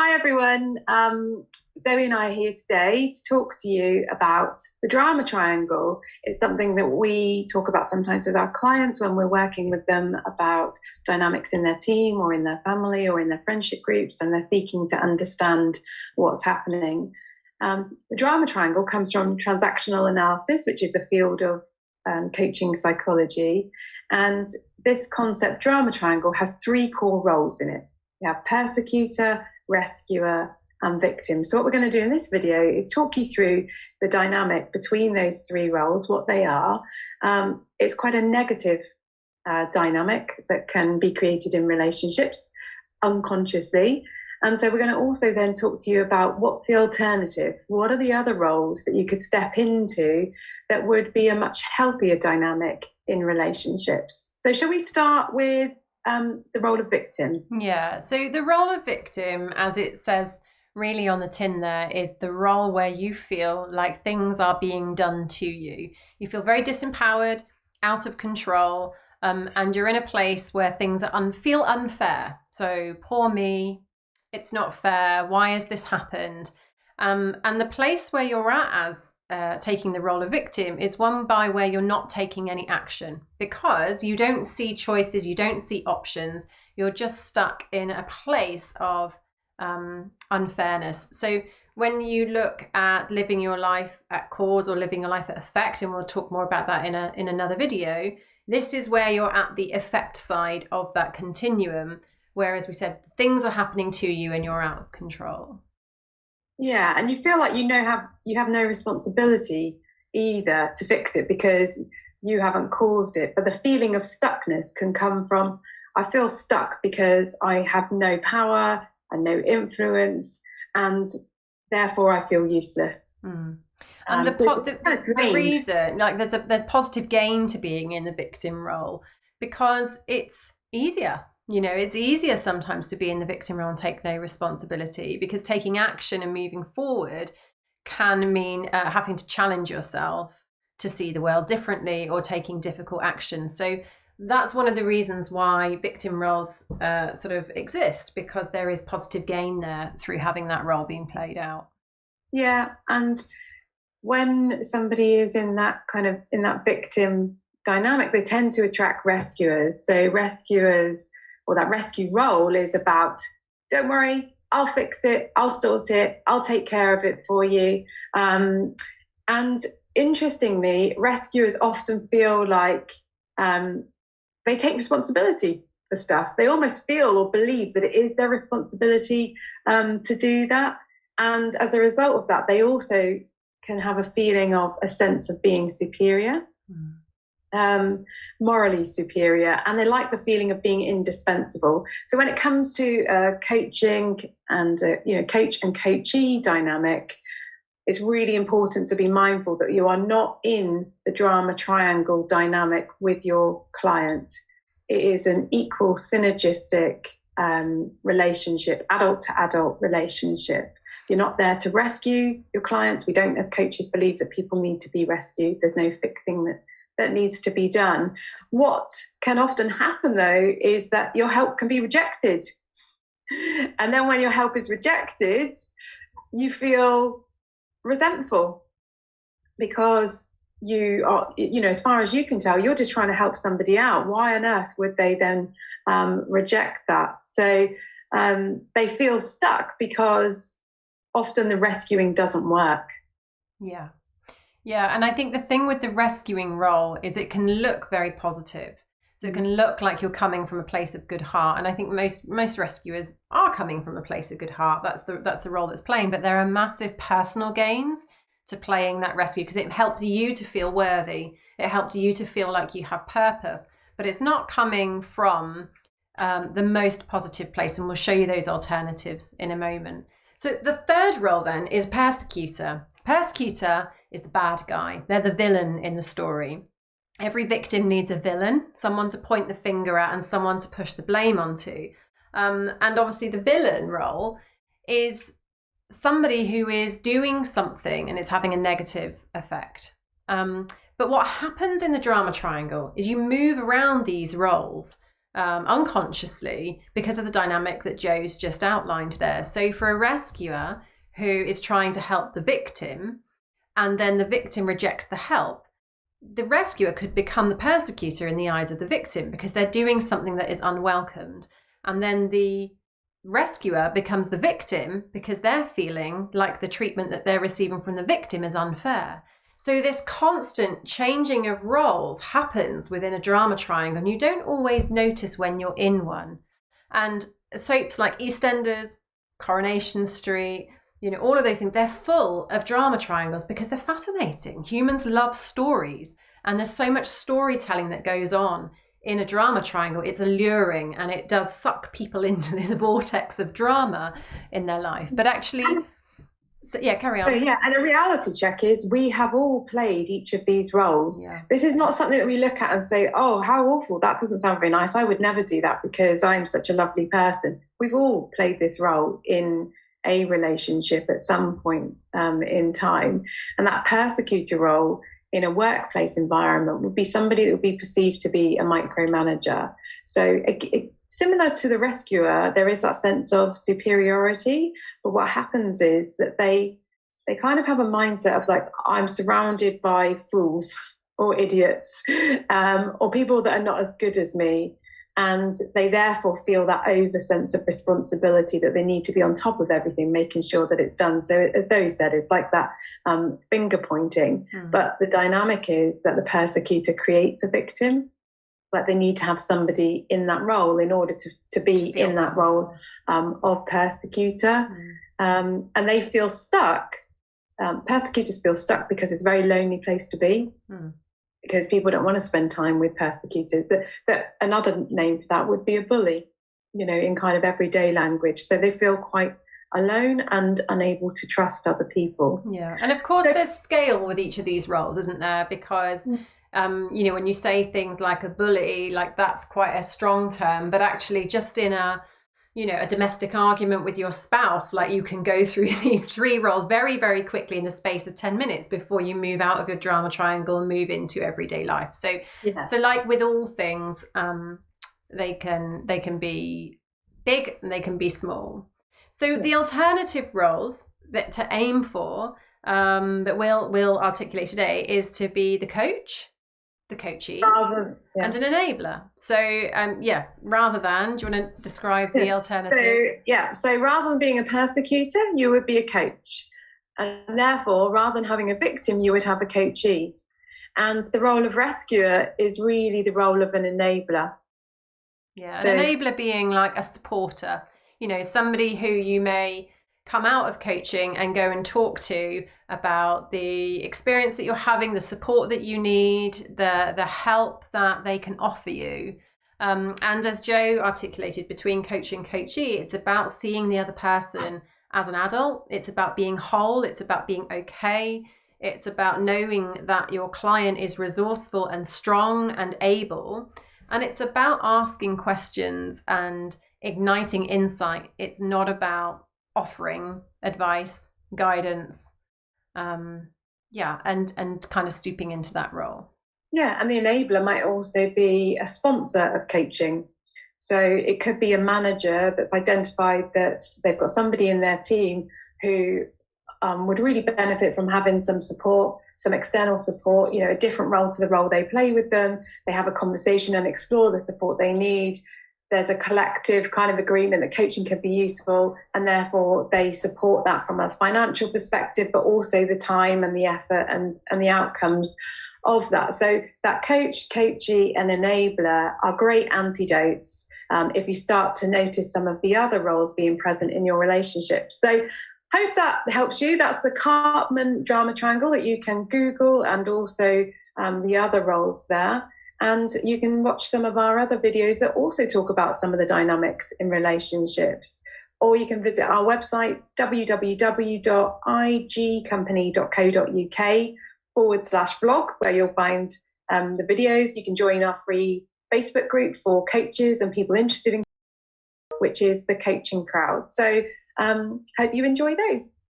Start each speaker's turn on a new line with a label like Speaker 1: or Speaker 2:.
Speaker 1: Hi everyone. Zoe and I are here today to talk to you about the drama triangle. It's something that we talk about sometimes with our clients when we're working with them about dynamics in their team or in their family or in their friendship groups, and they're seeking to understand what's happening. The drama triangle comes from transactional analysis, which is a field of coaching psychology. And this concept, drama triangle, has three core roles in it. We have persecutor, rescuer, and victim. So what we're going to do in this video is talk you through the dynamic between those three roles, what they are. It's quite a negative dynamic that can be created in relationships unconsciously. And so we're going to also then talk to you about what's the alternative. What are the other roles that you could step into that would be a much healthier dynamic in relationships? So shall we start with the role of victim?
Speaker 2: Yeah, so the role of victim, as it says really on the tin there, is the role where you feel like things are being done to you. You feel very disempowered, out of control, and you're in a place where things feel unfair. So poor me, it's not fair, why has this happened? And the place where you're at as taking the role of victim is one by where you're not taking any action because you don't see choices, you don't see options, you're just stuck in a place of unfairness. So when you look at living your life at cause or living your life at effect, and we'll talk more about that in another video, this is where you're at the effect side of that continuum, whereas we said things are happening to you and you're out of control.
Speaker 1: Yeah, and you feel like you have no responsibility either to fix it because you haven't caused it. But the feeling of stuckness can come from, I feel stuck because I have no power and no influence, and therefore I feel useless.
Speaker 2: And the reason, like there's positive gain to being in the victim role because it's easier. You know, it's easier sometimes to be in the victim role and take no responsibility because taking action and moving forward can mean having to challenge yourself to see the world differently or taking difficult action. So that's one of the reasons why victim roles sort of exist, because there is positive gain there through having that role being played out.
Speaker 1: Yeah, and when somebody is in that victim dynamic, they tend to attract rescuers. So rescuers, or that rescue role, is about, don't worry, I'll fix it, I'll sort it, I'll take care of it for you. And interestingly, rescuers often feel like they take responsibility for stuff. They almost feel or believe that it is their responsibility to do that. And as a result of that, they also can have a feeling of a sense of being superior. Morally superior, and they like the feeling of being indispensable. So when it comes to coaching and coach and coachee dynamic, it's really important to be mindful that you are not in the drama triangle dynamic with your client. It is an equal synergistic relationship, adult to adult relationship. You're not there to rescue your clients. We don't, as coaches, believe that people need to be rescued. There's no fixing that needs to be done. What can often happen, though, is that your help can be rejected. And then when your help is rejected, you feel resentful because you are, as far as you can tell, you're just trying to help somebody out. Why on earth would they then reject that? So they feel stuck because often the rescuing doesn't work.
Speaker 2: Yeah, and I think the thing with the rescuing role is it can look very positive. So it can look like you're coming from a place of good heart. And I think most rescuers are coming from a place of good heart. That's the role that's playing. But there are massive personal gains to playing that rescue because it helps you to feel worthy. It helps you to feel like you have purpose. But it's not coming from the most positive place. And we'll show you those alternatives in a moment. So the third role then is persecutor. Persecutor is the bad guy. They're the villain in the story. Every victim needs a villain, someone to point the finger at and someone to push the blame onto. And obviously the villain role is somebody who is doing something and it's having a negative effect. But what happens in the drama triangle is you move around these roles unconsciously because of the dynamic that Joe's just outlined there. So for a rescuer who is trying to help the victim, and then the victim rejects the help, the rescuer could become the persecutor in the eyes of the victim because they're doing something that is unwelcomed. And then the rescuer becomes the victim because they're feeling like the treatment that they're receiving from the victim is unfair. So this constant changing of roles happens within a drama triangle, and you don't always notice when you're in one. And soaps like EastEnders, Coronation Street, all of those things, they're full of drama triangles because they're fascinating. Humans love stories, and there's so much storytelling that goes on in a drama triangle. It's alluring, and it does suck people into this vortex of drama in their life. But actually, carry on.
Speaker 1: So, and a reality check is we have all played each of these roles. Yeah. This is not something that we look at and say, oh, how awful, that doesn't sound very nice. I would never do that because I'm such a lovely person. We've all played this role in a relationship at some point in time. And that persecutor role in a workplace environment would be somebody that would be perceived to be a micromanager. So similar to the rescuer, there is that sense of superiority. But what happens is that they kind of have a mindset of like, I'm surrounded by fools or idiots or people that are not as good as me. And they therefore feel that over sense of responsibility that they need to be on top of everything, making sure that it's done. So as Zoe said, it's like that finger pointing. But the dynamic is that the persecutor creates a victim, but they need to have somebody in that role in order to be in that role of persecutor. And they feel stuck. Persecutors feel stuck because it's a very lonely place to be. Because people don't want to spend time with persecutors. That another name for that would be a bully, in kind of everyday language. So they feel quite alone and unable to trust other people.
Speaker 2: Yeah, and of course there's scale with each of these roles, isn't there? Because when you say things like a bully, like that's quite a strong term, but actually just in a domestic argument with your spouse, like you can go through these three roles very, very quickly in the space of 10 minutes before you move out of your drama triangle and move into everyday life. So like with all things, they can be big and they can be small. So the alternative roles that to aim for, that we'll articulate today, is to be the coach, the coachee, and an enabler. So rather than, do you want to describe the alternatives?
Speaker 1: So rather than being a persecutor, you would be a coach, and therefore rather than having a victim, you would have a coachee. And the role of rescuer is really the role of an enabler.
Speaker 2: An enabler being like a supporter, somebody who you may come out of coaching and go and talk to about the experience that you're having, the support that you need, the help that they can offer you. And as Joe articulated, between coach and coachee, it's about seeing the other person as an adult. It's about being whole. It's about being okay. It's about knowing that your client is resourceful and strong and able. And it's about asking questions and igniting insight. It's not about offering advice, guidance, and kind of stooping into that role.
Speaker 1: Yeah, and the enabler might also be a sponsor of coaching. So it could be a manager that's identified that they've got somebody in their team who would really benefit from having some support, some external support, a different role to the role they play with them. They have a conversation and explore the support they need. There's a collective kind of agreement that coaching can be useful, and therefore they support that from a financial perspective, but also the time and the effort and the outcomes of that. So that coach, coachee and enabler are great antidotes if you start to notice some of the other roles being present in your relationship. So hope that helps you. That's the Cartman drama triangle that you can Google, and also the other roles there. And you can watch some of our other videos that also talk about some of the dynamics in relationships. Or you can visit our website, www.igcompany.co.uk/blog, where you'll find the videos. You can join our free Facebook group for coaches and people interested in, which is the Coaching Crowd. So hope you enjoy those.